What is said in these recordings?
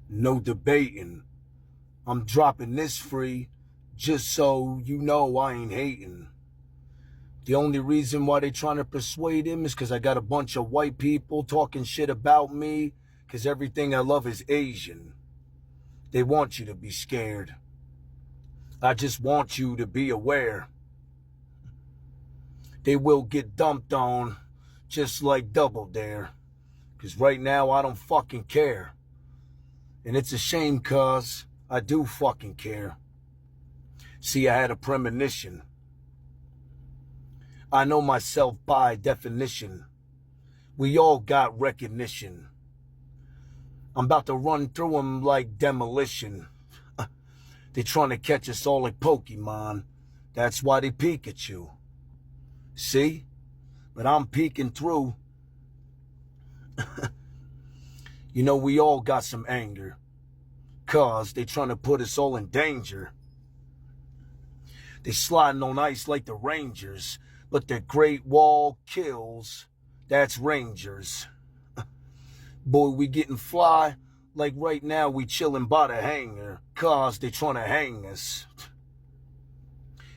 No debating. I'm dropping this free just so you know I ain't hating. The only reason why they trying to persuade him is because I got a bunch of white people talking shit about me because everything I love is Asian. They want you to be scared. I just want you to be aware. They will get dumped on just like Double Dare. Because right now I don't fucking care. And it's a shame cause I do fucking care. See, I had a premonition. I know myself by definition. We all got recognition. I'm about to run through them like demolition. They trying to catch us all like Pokemon. That's why they peek at you. See? But I'm peeking through. You know, we all got some anger. Cause they trying to put us all in danger. They sliding on ice like the Rangers. But the Great Wall kills. That's Rangers. Boy, we getting fly. Like right now we chilling by the hangar. Cause they trying to hang us.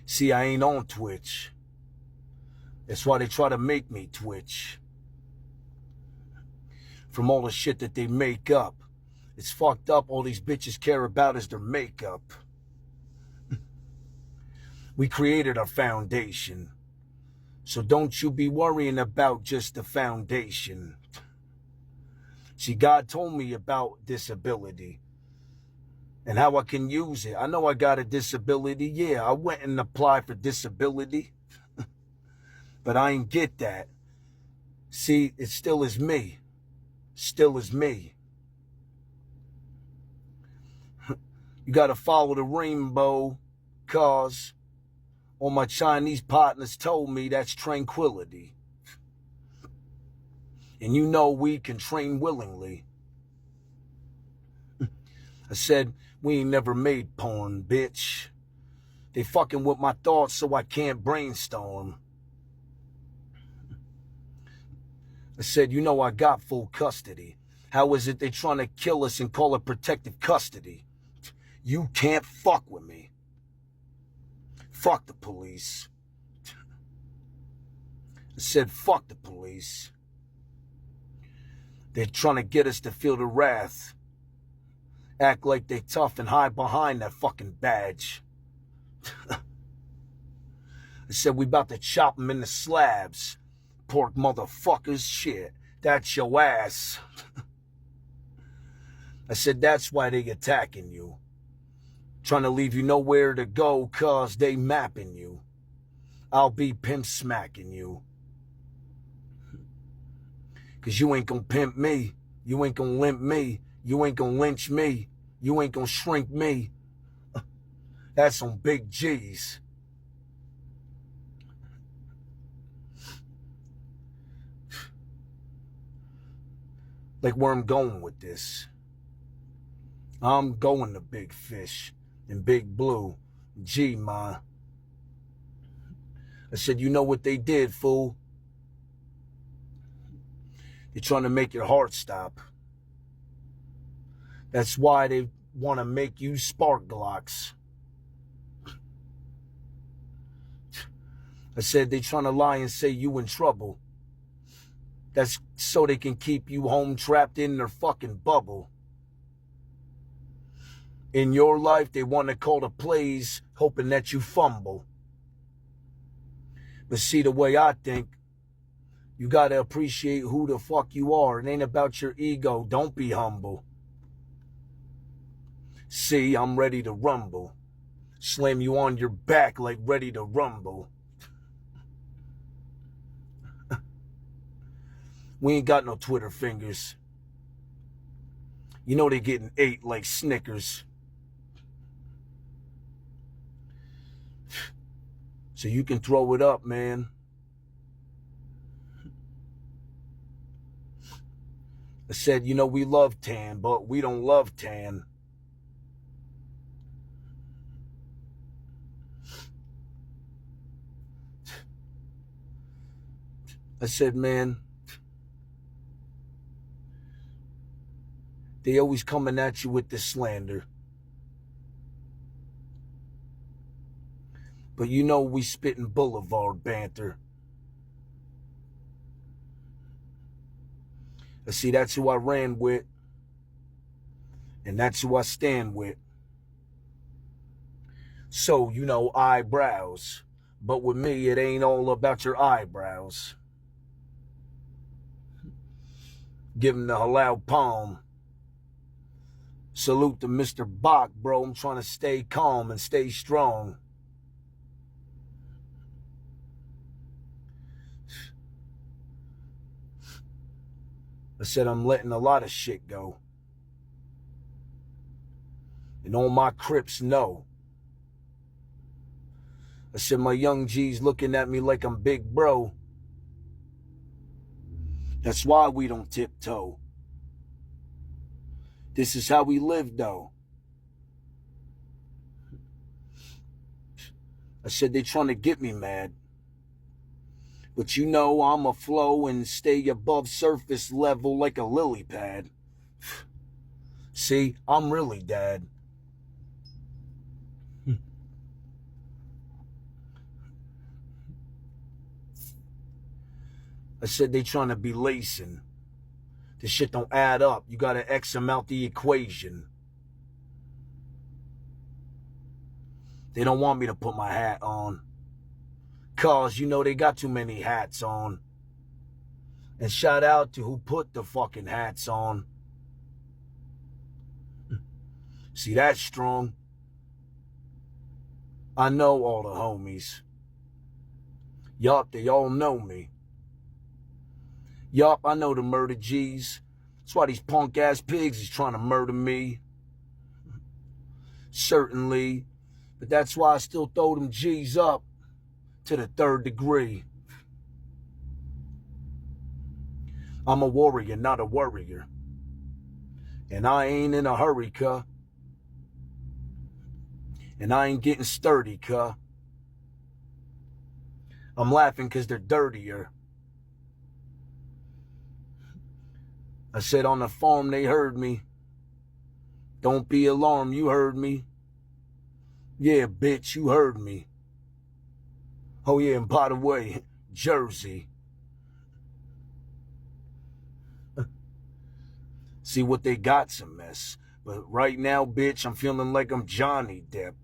See, I ain't on Twitch. That's why they try to make me twitch. From all the shit that they make up. It's fucked up. All these bitches care about is their makeup. We created our foundation. So don't you be worrying about just the foundation. See, God told me about disability and how I can use it. I know I got a disability. Yeah, I went and applied for disability, but I ain't get that. See, it still is me. Still is me. You got to follow the rainbow, cause all my Chinese partners told me that's tranquility. And you know we can train willingly. I said, we ain't never made porn, bitch. They fucking with my thoughts so I can't brainstorm. I said, you know I got full custody. How is it they trying to kill us and call it protective custody? You can't fuck with me. Fuck the police. I said, fuck the police. They're trying to get us to feel the wrath. Act like they tough and hide behind that fucking badge. I said, we about to chop them into slabs. Pork motherfuckers, shit. That's your ass. I said, that's why they attacking you. Trying to leave you nowhere to go cause they mapping you. I'll be pimp smacking you. Cause you ain't gonna pimp me. You ain't gonna limp me. You ain't gonna lynch me. You ain't gonna shrink me. That's on big G's. Like where I'm going with this. I'm going to Big Fish and Big Blue. G, ma. I said, you know what they did, fool? They're trying to make your heart stop. That's why they want to make you spark Glocks. I said, they trying to lie and say you in trouble. That's so they can keep you home trapped in their fucking bubble. In your life, they want to call the plays, hoping that you fumble. But see, the way I think, you got to appreciate who the fuck you are. It ain't about your ego. Don't be humble. See, I'm ready to rumble. Slam you on your back like ready to rumble. We ain't got no Twitter fingers. You know they getting ate like Snickers. So you can throw it up, man. I said, you know, we love tan, but we don't love tan. I said, man, They always coming at you with the slander. But you know we spitting boulevard banter. I see that's who I ran with. And that's who I stand with. So, you know, eyebrows. But with me, it ain't all about your eyebrows. Give him the halal palm. Salute to Mr. Bach, bro. I'm trying to stay calm and stay strong. I said I'm letting a lot of shit go. And all my Crips know. I said my young G's looking at me like I'm big bro. That's why we don't tiptoe. This is how we live though. I said they trying to get me mad. But you know I'ma flow and stay above surface level like a lily pad. See, I'm really dad. I said they trying to be lacing. This shit don't add up. You gotta X them out the equation. They don't want me to put my hat on. Cause, you know, they got too many hats on. And shout out to who put the fucking hats on. See, that's strong. I know all the homies. Yup, they all know me. Yup, I know the murder G's. That's why these punk-ass pigs is trying to murder me. Certainly. But that's why I still throw them G's up to the 3rd degree. I'm a warrior, not a worrier. And I ain't in a hurry, cuh. And I ain't getting sturdy, cuh. I'm laughing because they're dirtier. I said on the farm they heard me. Don't be alarmed, you heard me. Yeah, bitch, you heard me. Oh yeah, and by the way, Jersey. See what they got's a mess. But right now, bitch, I'm feeling like I'm Johnny Depp.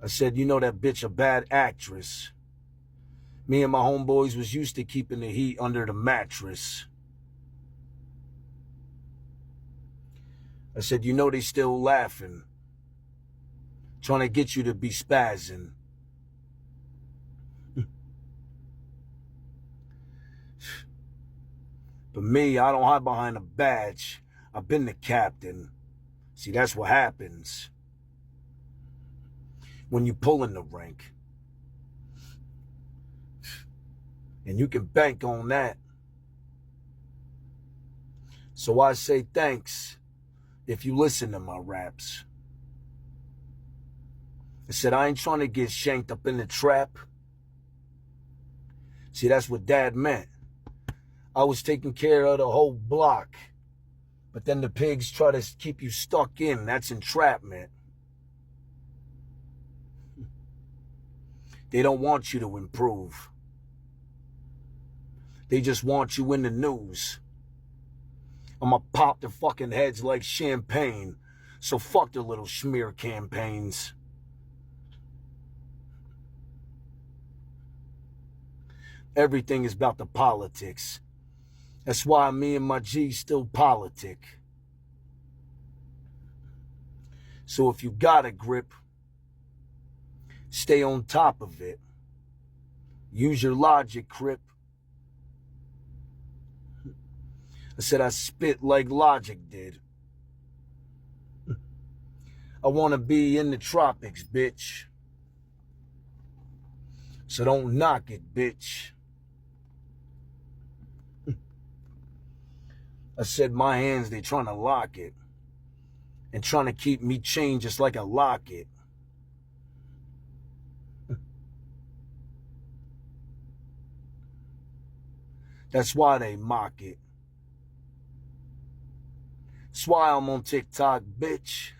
I said, you know that bitch a bad actress. Me and my homeboys was used to keeping the heat under the mattress. I said, you know they still laughing. Trying to get you to be spazzing. But me, I don't hide behind a badge. I've been the captain. See, that's what happens when you pull in the rank. And you can bank on that. So I say thanks if you listen to my raps. I said I ain't trying to get shanked up in the trap. See, that's what Dad meant. I was taking care of the whole block. But then the pigs try to keep you stuck in. That's entrapment. They don't want you to improve. They just want you in the news. I'ma pop their fucking heads like champagne. So fuck their little smear campaigns. Everything is about the politics. That's why me and my G still politic. So if you got a grip, stay on top of it. Use your logic, Crip. I said I spit like Logic did. I want to be in the tropics, bitch. So don't knock it, bitch. I said my hands, they trying to lock it. And trying to keep me chained just like a locket. That's why they mock it. That's why I'm on TikTok, bitch.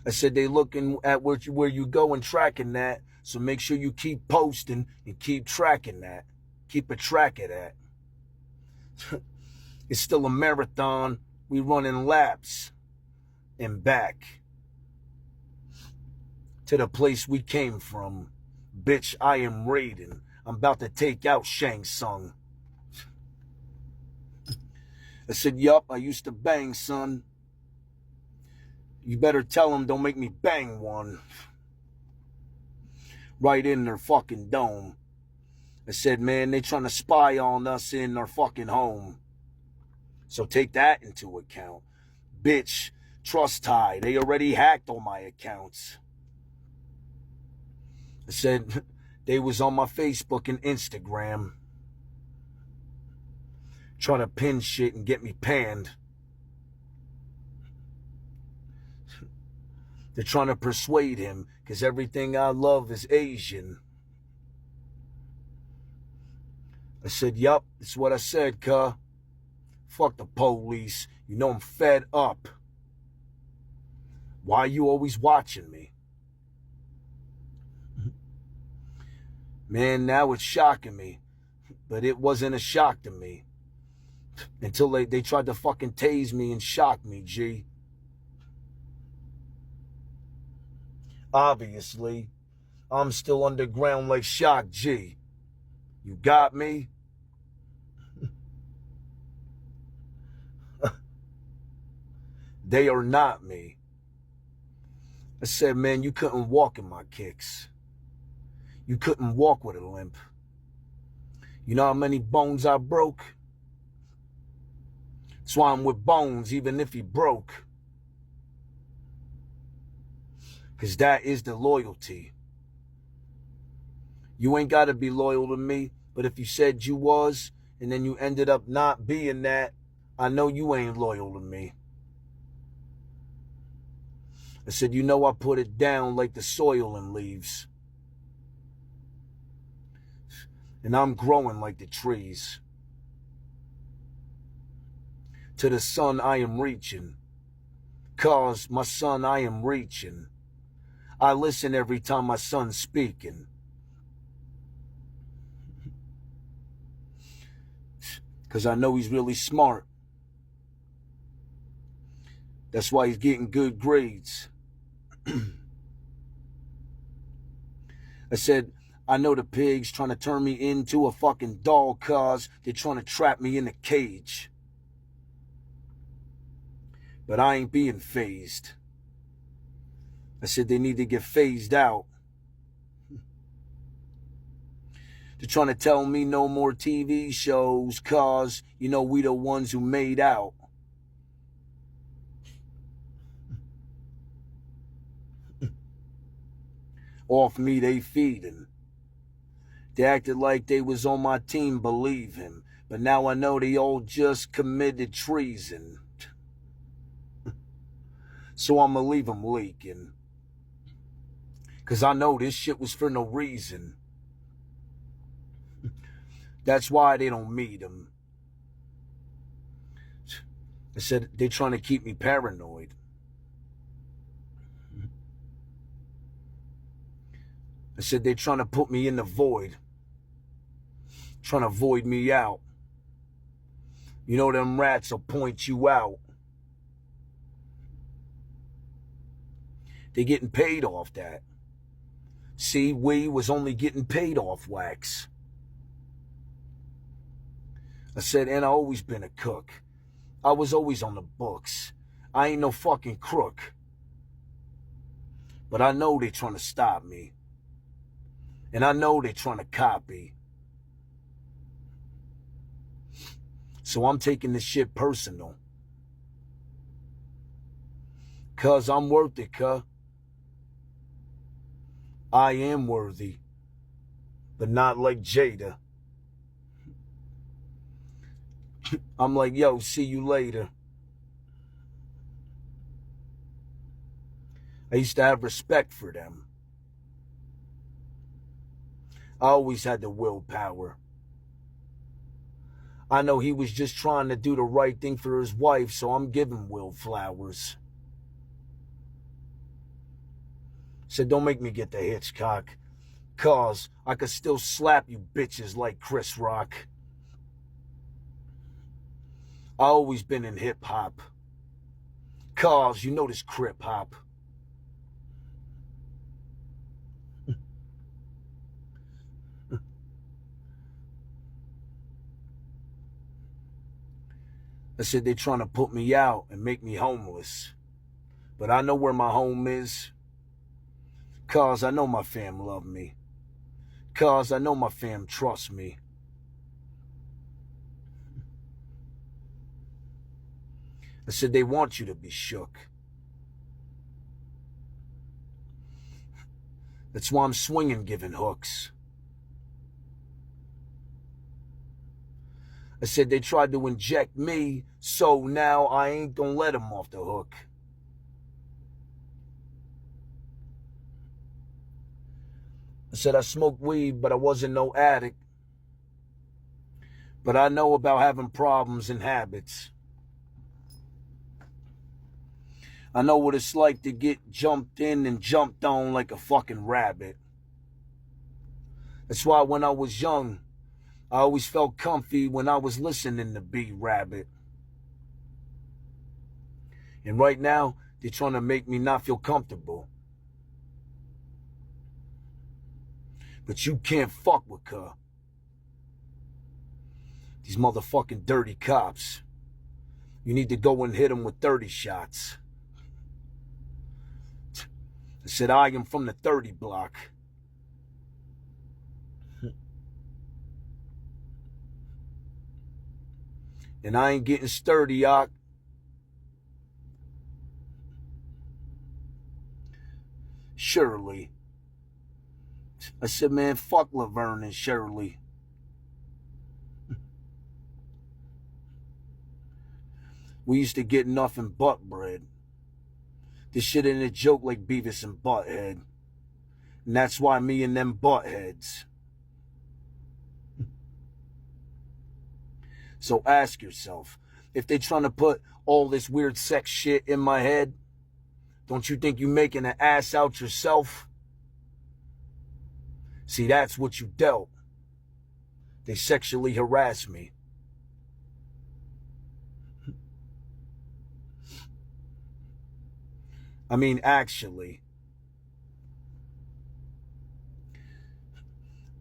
I said they looking at where you go and tracking that. So make sure you keep posting and keep tracking that. Keep a track of that. It's still a marathon. We running laps and back to the place we came from. Bitch, I am raiding. I'm about to take out Shang Tsung. I said, yup, I used to bang, son. You better tell him don't make me bang one. Right in their fucking dome. I said, man, they trying to spy on us in our fucking home. So take that into account. Bitch, trust tie. They already hacked all my accounts. I said, they was on my Facebook and Instagram. Trying to pin shit and get me panned. They're trying to persuade him because everything I love is Asian. I said, yup, it's what I said, cuh. Fuck the police. You know I'm fed up. Why are you always watching me? Man, now it's shocking me. But it wasn't a shock to me. Until they tried to fucking tase me and shock me, G. Obviously, I'm still underground like Shock G. You got me? They are not me. I said, man, you couldn't walk in my kicks. You couldn't walk with a limp. You know how many bones I broke? That's why I'm with Bones, even if he broke. Because that is the loyalty. You ain't got to be loyal to me, but if you said you was, and then you ended up not being that, I know you ain't loyal to me. I said, you know I put it down like the soil and leaves. And I'm growing like the trees. To the sun I am reaching. 'Cause my son I am reaching. I listen every time my son's speaking. 'Cause I know he's really smart. That's why he's getting good grades. I said, I know the pigs trying to turn me into a fucking doll 'cause they're trying to trap me in a cage. But I ain't being phased. I said they need to get phased out. They're trying to tell me no more TV shows 'cause, you know, we the ones who made out. Off me they feeding. They acted like they was on my team, believe him. But now I know they all just committed treason. So I'ma leave them leaking. 'Cause I know this shit was for no reason. That's why they don't meet him. I said they're trying to keep me paranoid. I said they're trying to put me in the void. Trying to void me out. You know them rats will point you out. They're getting paid off that. See, we was only getting paid off wax. I said, and I always been a cook. I was always on the books. I ain't no fucking crook. But I know they trying to stop me. And I know they trying to copy. So I'm taking this shit personal. 'Cause I'm worth it, cuh. I am worthy. But not like Jada. I'm like, yo, see you later. I used to have respect for them. I always had the willpower. I know he was just trying to do the right thing for his wife, so I'm giving Will flowers. Said, don't make me get the Hitchcock, cause I could still slap you bitches like Chris Rock. I always been in hip hop, cause you know this crip hop. I said, they trying to put me out and make me homeless. But I know where my home is. Cause I know my fam love me. Cause I know my fam trust me. I said, they want you to be shook. That's why I'm swinging, giving hooks. I said, they tried to inject me, so now I ain't gonna let them off the hook. I said, I smoked weed, but I wasn't no addict. But I know about having problems and habits. I know what it's like to get jumped in and jumped on like a fucking rabbit. That's why when I was young, I always felt comfy when I was listening to B-Rabbit. And right now, they're trying to make me not feel comfortable. But you can't fuck with her. These motherfucking dirty cops. You need to go and hit them with 30 shots. I said, I am from the 30 block. And I ain't getting sturdy, Ock. Shirley. I said, man, fuck Laverne and Shirley. We used to get nothing but bread. This shit ain't a joke like Beavis and Butthead. And that's why me and them buttheads. So ask yourself, if they trying to put all this weird sex shit in my head, don't you think you making an ass out yourself? See, that's what you dealt. They sexually harassed me. I mean, actually.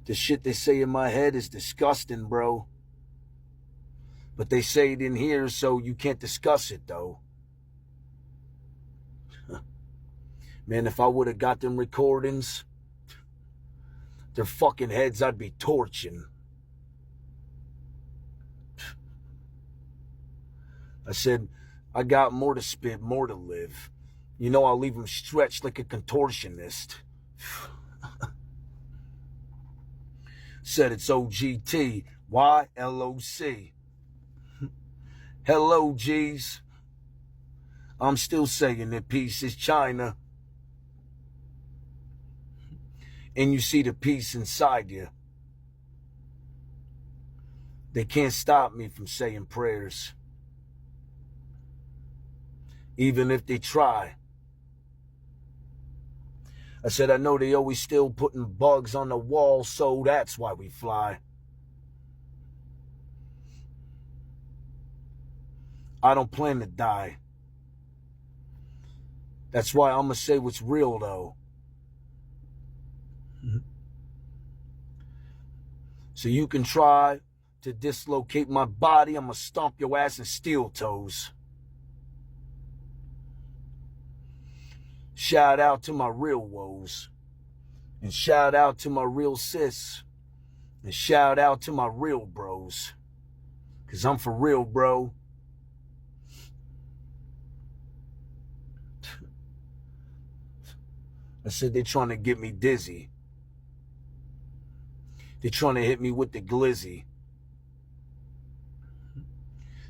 The shit they say in my head is disgusting, bro. But they say it in here, so you can't discuss it, though. Man, if I would have got them recordings, their fucking heads I'd be torching. I said, I got more to spit, more to live. You know, I'll leave them stretched like a contortionist. Said it's OGT, YLOC. Hello, G's. I'm still saying that peace is China. And you see the peace inside you. They can't stop me from saying prayers. Even if they try. I said, I know they always still putting bugs on the wall, so that's why we fly. I don't plan to die. That's why I'm going to say what's real, though. So you can try to dislocate my body. I'm going to stomp your ass in steel toes. Shout out to my real woes. And shout out to my real sis. And shout out to my real bros. Because I'm for real, bro. I said they're trying to get me dizzy. They're trying to hit me with the glizzy.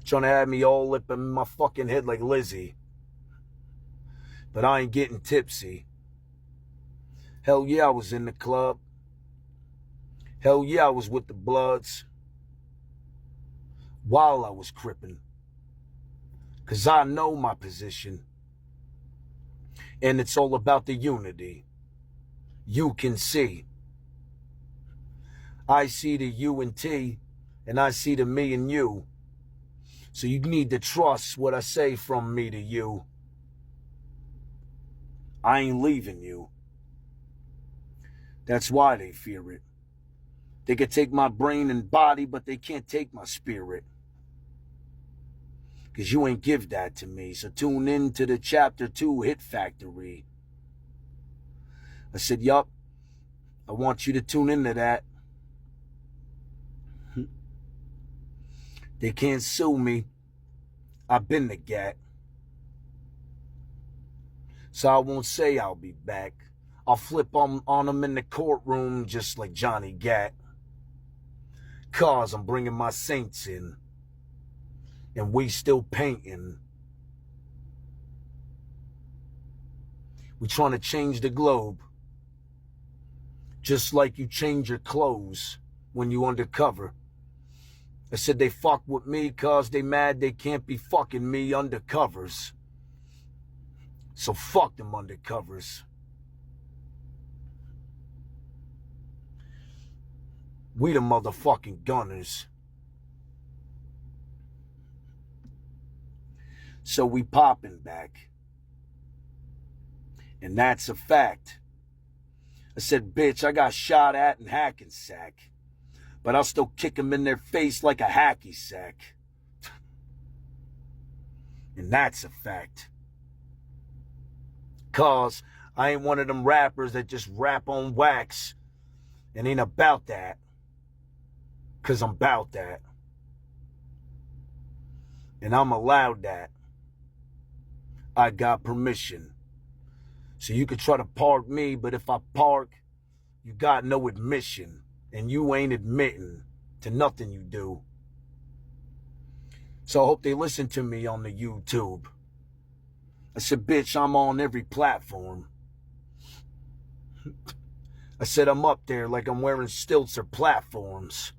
Trying to have me all up in my fucking head like Lizzie. But I ain't getting tipsy. Hell yeah, I was in the club. Hell yeah, I was with the Bloods while I was crippin'. Cause I know my position. And it's all about the unity. You can see. I see the U and T, and I see the me and you. So you need to trust what I say from me to you. I ain't leaving you. That's why they fear it. They could take my brain and body, but they can't take my spirit. Because you ain't give that to me. So tune in to the Chapter 2 Hit Factory. I said, yup, I want you to tune into that. They can't sue me. I've been the gat. So I won't say I'll be back. I'll flip on them in the courtroom just like Johnny Gat. Cause I'm bringing my saints in. And we still painting. We trying to change the globe. Just like you change your clothes when you undercover. I said they fuck with me cause they mad they can't be fucking me undercovers. So fuck them undercovers. We the motherfucking gunners. So we popping back. And that's a fact. I said, bitch, I got shot at in Hackensack. But I'll still kick them in their face like a hacky sack. And that's a fact. Cause I ain't one of them rappers that just rap on wax. And ain't about that. Cause I'm about that. And I'm allowed that. I got permission. So you could try to park me, but if I park, you got no admission. And you ain't admitting to nothing you do. So I hope they listen to me on the YouTube. I said, bitch, I'm on every platform. I said, I'm up there like I'm wearing stilts or platforms.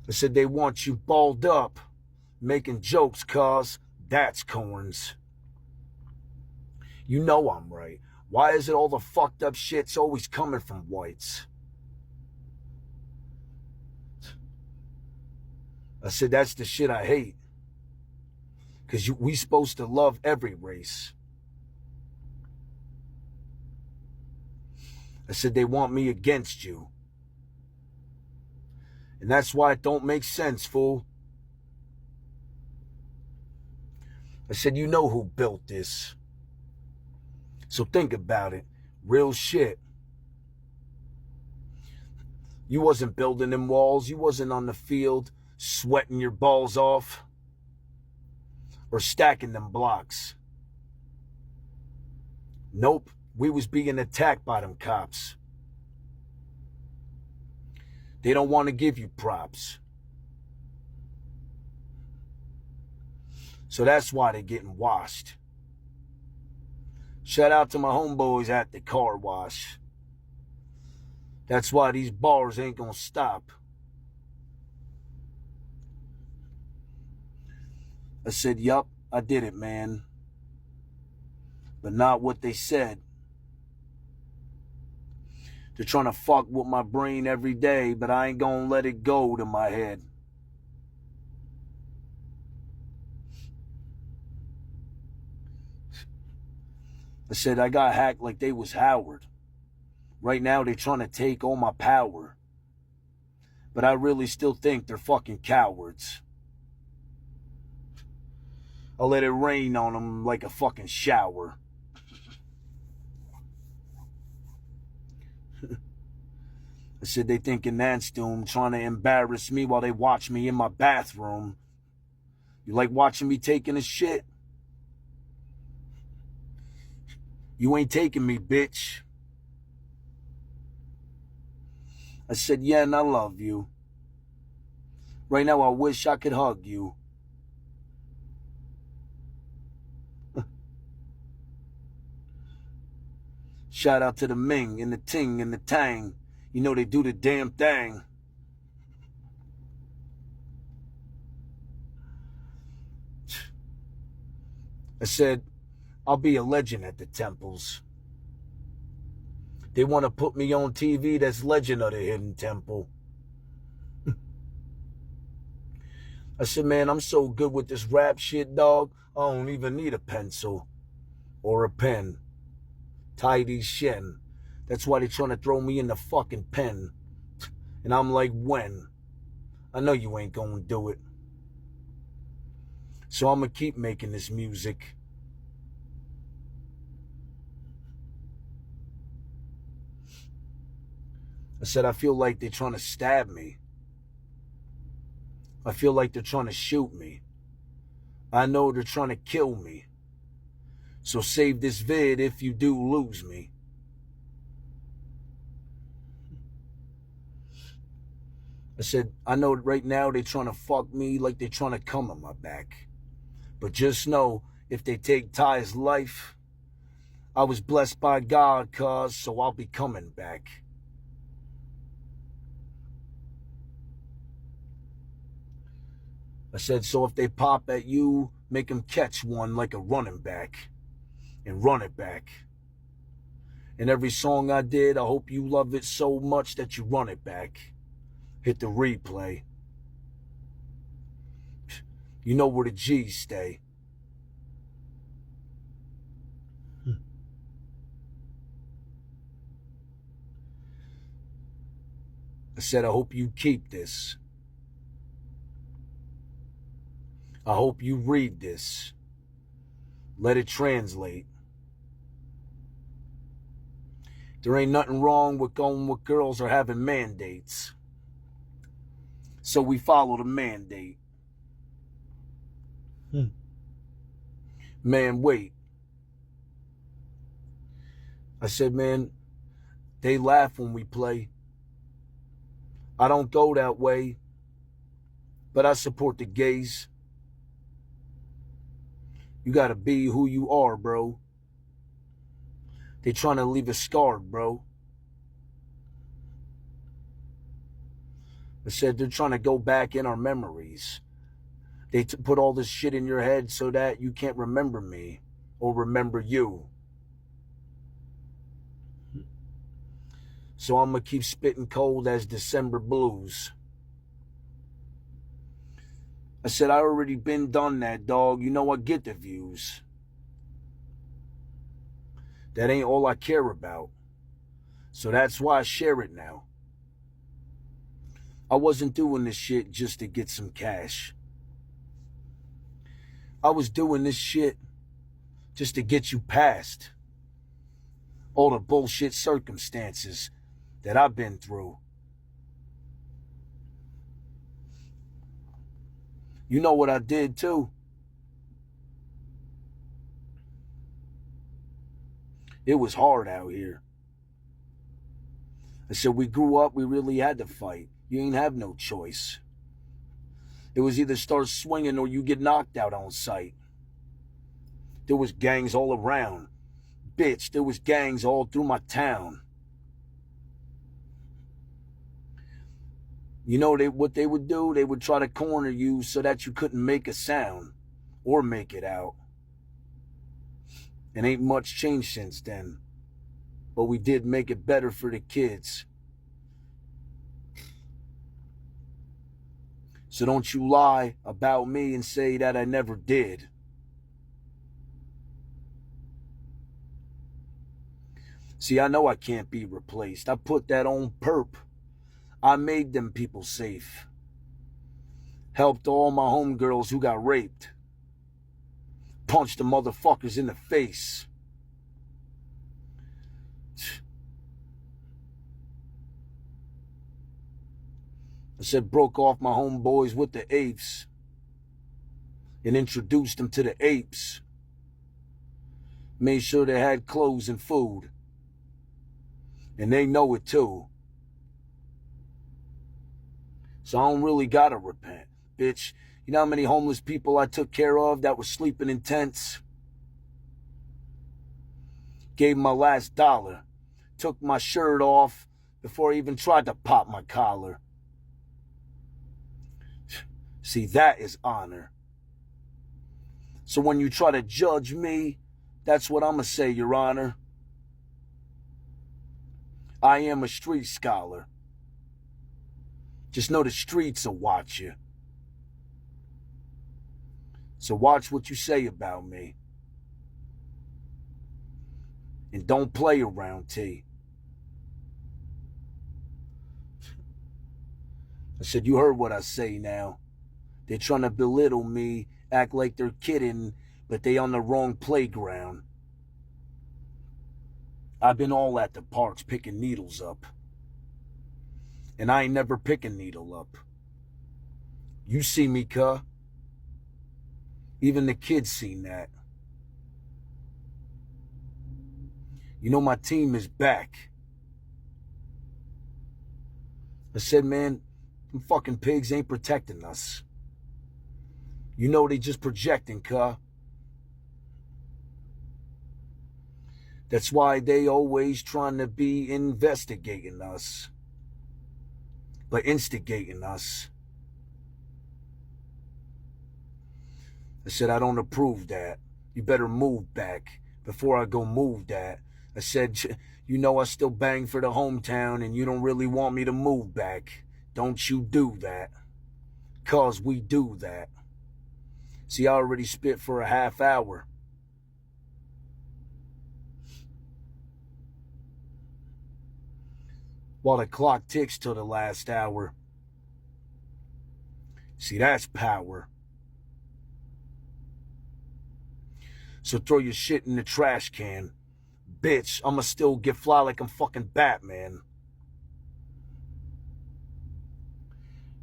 I said, they want you balled up, making jokes cause that's corns. You know I'm right. Why is it all the fucked up shit's always coming from whites? I said, that's the shit I hate. Because we supposed to love every race. I said, they want me against you. And that's why it don't make sense, fool. I said, you know who built this. So think about it. Real shit. You wasn't building them walls. You wasn't on the field sweating your balls off. Or stacking them blocks. Nope. We was being attacked by them cops. They don't want to give you props. So that's why they're getting washed. Shout out to my homeboys at the car wash. That's why these bars ain't gonna stop. I said, yup, I did it, man. But not what they said. They're trying to fuck with my brain every day, but I ain't gonna let it go to my head. I said, I got hacked like they was Howard. Right now, they're trying to take all my power. But I really still think they're fucking cowards. I'll let it rain on them like a fucking shower. I said, they thinking that's doom, trying to embarrass me while they watch me in my bathroom. You like watching me taking a shit? You ain't taking me, bitch. I said, yeah, and I love you. Right now, I wish I could hug you. Shout out to the Ming and the Ting and the Tang. You know they do the damn thing. I said, I'll be a legend at the temples. They want to put me on TV, that's Legend of the Hidden Temple. I said, man, I'm so good with this rap shit, dog, I don't even need a pencil or a pen. Tidy Shen. That's why they're trying to throw me in the fucking pen. And I'm like, when? I know you ain't gonna do it. So I'm gonna keep making this music. I said, I feel like they're trying to stab me. I feel like they're trying to shoot me. I know they're trying to kill me. So save this vid if you do lose me. I said, I know right now they're trying to fuck me like they're trying to come on my back. But just know, if they take Ty's life, I was blessed by God, cuz, so I'll be coming back. I said, so if they pop at you, make them catch one like a running back and run it back. And every song I did, I hope you love it so much that you run it back. Hit the replay. You know where the G's stay. I said, I hope you keep this. I hope you read this. Let it translate. There ain't nothing wrong with going with girls or having mandates. So we follow the mandate. Man, wait. I said, man, they laugh when we play. I don't go that way, but I support the gays. You gotta be who you are, bro. They trying to leave us scarred, bro. I said they're trying to go back in our memories. They put all this shit in your head so that you can't remember me or remember you. So I'm going to keep spitting cold as December blues. I said, I already been done that, dog. You know I get the views. That ain't all I care about. So that's why I share it now. I wasn't doing this shit just to get some cash. I was doing this shit just to get you past all the bullshit circumstances that I've been through. You know what I did too? It was hard out here. I said, we grew up, we really had to fight. You ain't have no choice. It was either start swinging or you get knocked out on sight. There was gangs all around. Bitch, there was gangs all through my town. You know what they would do? They would try to corner you so that you couldn't make a sound or make it out. And ain't much changed since then. But we did make it better for the kids. So don't you lie about me and say that I never did. See, I know I can't be replaced. I put that on perp. I made them people safe. Helped all my homegirls who got raped. Punched the motherfuckers in the face. I said, broke off my homeboys with the apes and introduced them to the apes. Made sure they had clothes and food. And they know it too. So I don't really gotta repent, bitch. You know how many homeless people I took care of that were sleeping in tents? Gave them my last dollar took my shirt off before I even tried to pop my collar. See, that is honor. So when you try to judge me, that's what I'm going to say, Your Honor. I am a street scholar. Just know the streets will watch you. So watch what you say about me. And don't play around, T. I said, you heard what I say now. They're trying to belittle me, act like they're kidding, but they on the wrong playground. I've been all at the parks picking needles up. And I ain't never pick a needle up. You see me, cuh. Even the kids seen that. You know my team is back. I said, man, them fucking pigs ain't protecting us. You know they just projecting, cuh. That's why they always trying to be investigating us. But instigating us. I said, I don't approve that. You better move back before I go move that. I said, you know I still bang for the hometown and you don't really want me to move back. Don't you do that. 'Cause we do that. See, I already spit for a half hour. While the clock ticks till the last hour. See, that's power. So throw your shit in the trash can. Bitch, I'ma still get fly like I'm fucking Batman.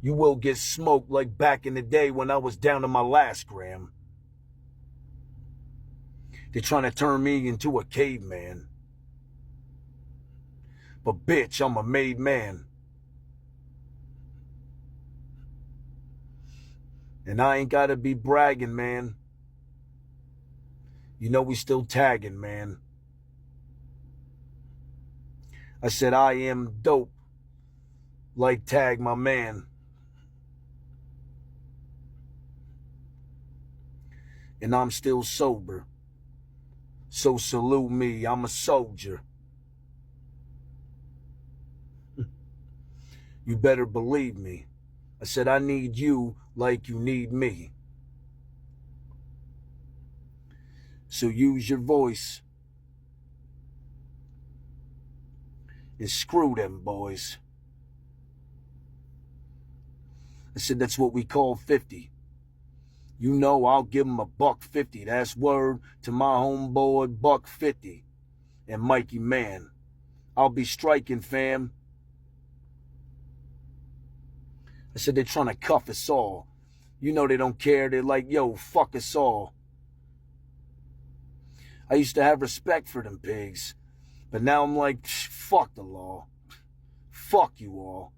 You will get smoked like back in the day when I was down to my last gram. They're trying to turn me into a caveman. But bitch, I'm a made man. And I ain't gotta be bragging, man. You know we still tagging, man. I said I am dope. Like Tag, my man. And I'm still sober. So salute me, I'm a soldier. You better believe me. I said I need you like you need me. So use your voice. And screw them boys. I said that's what we call 50. You know I'll give them $150. That's word to my homeboy $150. And Mikey Man. I'll be striking, fam. I said they're trying to cuff us all. You know they don't care. They're like, yo, fuck us all. I used to have respect for them pigs. But now I'm like, fuck the law. Fuck you all.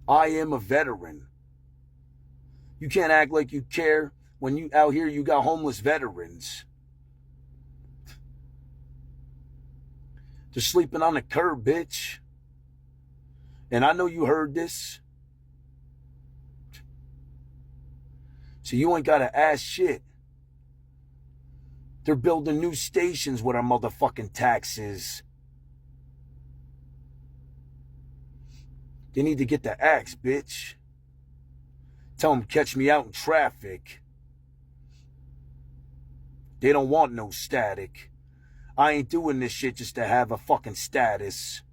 I am a veteran. You can't act like you care when you out here you got homeless veterans. They're sleeping on the curb, bitch. And I know you heard this. So you ain't gotta ask shit. They're building new stations with our motherfucking taxes. They need to get the axe, bitch. Tell them catch me out in traffic. They don't want no static. I ain't doing this shit just to have a fucking status.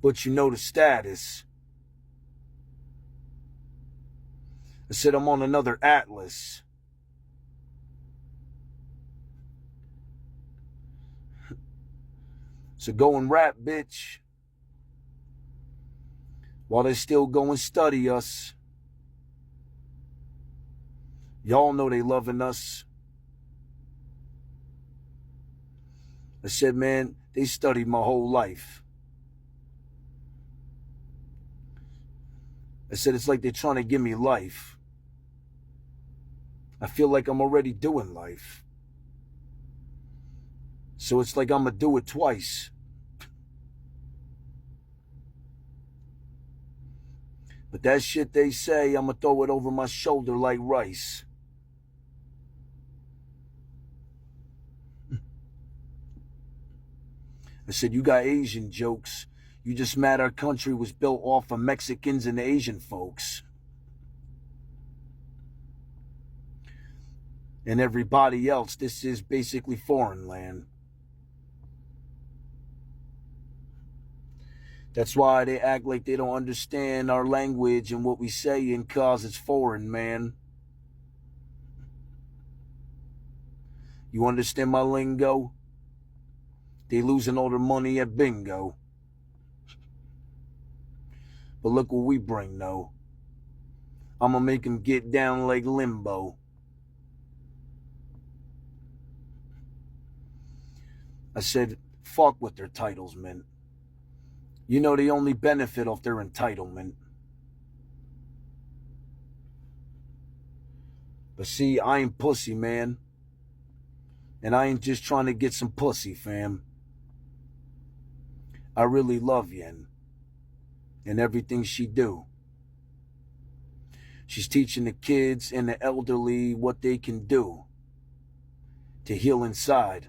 But you know the status. I said I'm on another atlas. So go and rap, bitch. While they still go and study us. Y'all know they loving us. I said, man, they studied my whole life. I said, it's like they're trying to give me life. I feel like I'm already doing life. So it's like I'm going to do it twice. But that shit they say, I'm going to throw it over my shoulder like rice. I said, you got Asian jokes. You just mad our country was built off of Mexicans and Asian folks. And everybody else, this is basically foreign land. That's why they act like they don't understand our language and what we say, and cause it's foreign, man. You understand my lingo? They losing all their money at bingo. But look what we bring, though. I'ma make them get down like limbo. I said, fuck with their titles, man. You know they only benefit off their entitlement. But see, I ain't pussy, man. And I ain't just trying to get some pussy, fam. I really love Yen and everything she do. She's teaching the kids and the elderly what they can do to heal inside.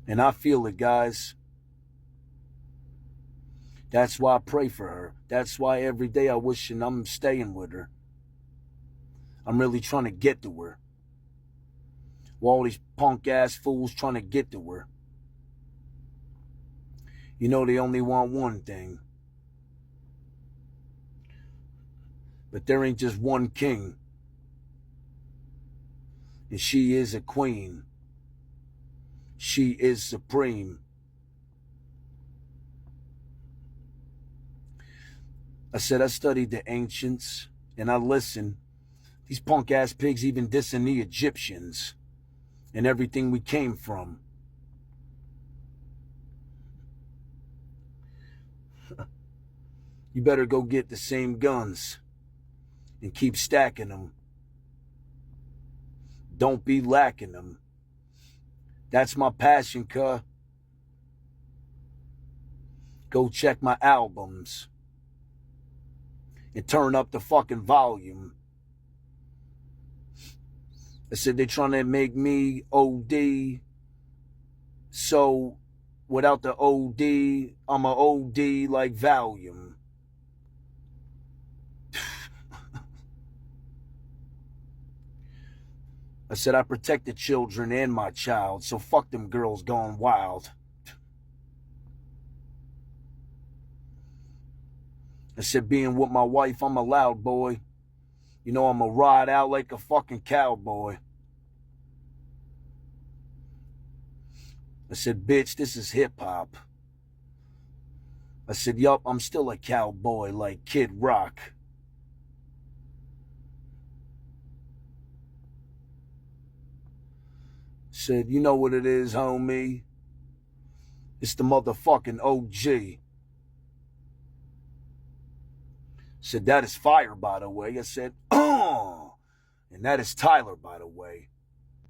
And I feel it, guys. That's why I pray for her. That's why every day I wish and I'm staying with her. I'm really trying to get to her. While all these punk ass fools trying to get to her. You know they only want one thing. But there ain't just one king. And she is a queen. She is supreme. I said I studied the ancients and I listened. These punk ass pigs even dissing the Egyptians and everything we came from. You better go get the same guns and keep stacking them. Don't be lacking them. That's my passion, cuh. Go check my albums and turn up the fucking volume. I said they're trying to make me OD. So without the OD, I'm a OD like Valium. I said I protect the children and my child, so fuck them girls gone wild. I said being with my wife, I'm a loud boy. You know, I'm a ride out like a fucking cowboy. I said, bitch, this is hip-hop. I said, yup, I'm still a cowboy like Kid Rock. Said, you know what it is, homie? It's the motherfucking OG. Said, that is fire, by the way. I said, oh. And that is Tyler, by the way.